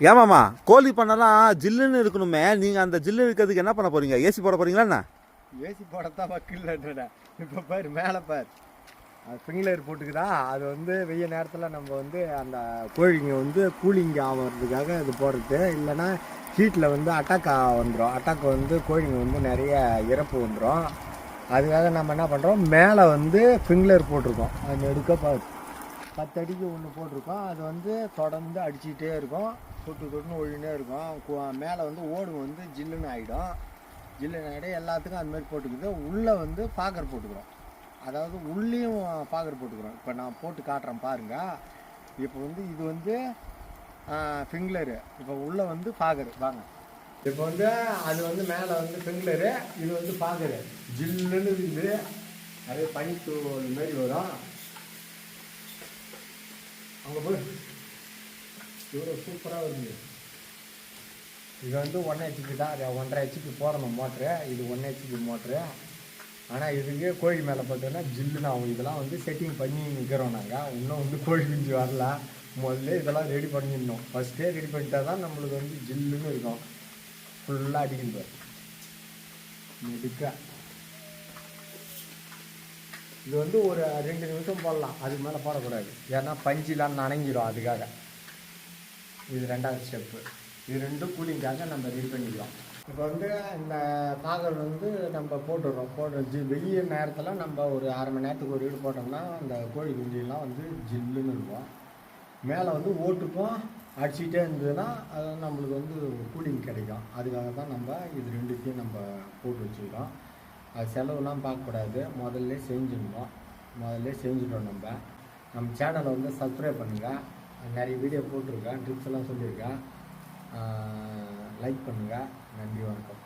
ஏமாம்மா கோழி பண்ணலாம் ஜில்லுன்னு இருக்கணுமே. நீங்கள் அந்த ஜில்லு இருக்கிறதுக்கு என்ன பண்ண போகிறீங்க? ஏசி போட போகிறீங்களா என்ன? ஏசி போடத்தான் வக்கில்ல. இப்போ பாரு மேலே பாரு, அது ஸ்ப்ரிங்க்லர் போட்டுக்குதா. அது வந்து வெய்ய நேரத்தில் நம்ம வந்து அந்த கோழிங்க வந்து கூலிங் ஆகிறதுக்காக இது போடுறது. இல்லைன்னா ஹீட்டில் வந்து அட்டாக் வந்துடும். அட்டாக் வந்து கோழிங்க வந்து நிறைய இறப்பு வந்துடும். அதுக்காக நம்ம என்ன பண்ணுறோம், மேலே வந்து ஸ்ப்ரிங்க்லர் போட்டிருக்கோம். அது எடுக்க 10 அடிக்கு ஒன்று போட்டிருக்கோம். அது வந்து தொடர்ந்து அடிச்சுக்கிட்டே இருக்கும், தொட்டுன்னு ஒழினே இருக்கும். மேலே வந்து ஓடு வந்து ஜில்லுன்னு ஆகிடும். ஜில்லுன்னு ஆகிடும். எல்லாத்துக்கும் அந்த மாதிரி போட்டுக்குது. உள்ளே வந்து பாக்கர் போட்டுக்கிறோம். அதாவது உள்ளேயும் பாக்கர் போட்டுக்கிறோம். இப்போ நான் போட்டு காட்டுறேன் பாருங்கள். இப்போ வந்து இது வந்து ஃபிங்க்லரு, இப்போ உள்ளே வந்து பாக்கர் வாங்க. இப்போ வந்து அது வந்து மேலே வந்து ஃபிங்க்லரு, இது வந்து பாக்கரு. ஜில்லுன்னு இருக்குது. நிறைய பனித்தூள் மாதிரி வரும். அங்கே போய் இவ்வளோ சூப்பராக வருது. இது வந்து 1 HP தான். அது 1.5 HP போடணும் மோட்ரு. இது 1 HP மோட்ரு. ஆனால் இதுக்கு கோழி மேலே பார்த்தோன்னா ஜில்லுன்னு ஆகும். இதெல்லாம் வந்து செட்டிங் பண்ணி நிற்கிறோம் நாங்கள். இன்னும் வந்து கோழி குஞ்சு வரல. முதல்ல இதெல்லாம் ரெடி பண்ணிடணும். ஃபஸ்ட்டே ரெடி பண்ணிட்டா தான் நம்மளுக்கு வந்து ஜில்லுன்னு இருக்கும். ஃபுல்லாக அடிக்கணும் நெடுக்க. இது வந்து ஒரு 2 நிமிஷம் போடலாம், அதுக்கு மேலே போடக்கூடாது. ஏன்னா பஞ்சிலாம் நனைஞ்சிடும். அதுக்காக இது 2வது ஸ்டெப்பு. இது 2 கூலிங்காக நம்ம ரெடி பண்ணிக்கலாம். இப்போ வந்து இந்த பாகல் வந்து நம்ம போட்டுடுறோம். வெய்ய நேரத்தில் நம்ம ஒரு 1/2 மணி நேரத்துக்கு ஒரு வீடு போட்டோம்னா அந்த கோழி குஞ்சிலாம் வந்து ஜில்லுன்னு இருக்கும். மேலே வந்து ஓட்டுக்கும் அடிச்சுக்கிட்டே இருந்ததுன்னா அது வந்து நம்மளுக்கு வந்து கூலிங் கிடைக்கும். அதுக்காக தான் நம்ம இது 2த்தையும் நம்ம போட்டு வச்சுக்கிறோம். அது செலவுலாம் பார்க்கக்கூடாது, முதல்ல செஞ்சிட்டோம். நம்ம சேனலை வந்து சப்ஸ்கிரைப் பண்ணுங்கள். நிறைய வீடியோ போட்டிருக்கேன், ட்ரிப்ஸ் எல்லாம் சொல்லியிருக்கேன். லைக் பண்ணுங்கள். நன்றி, வணக்கம்.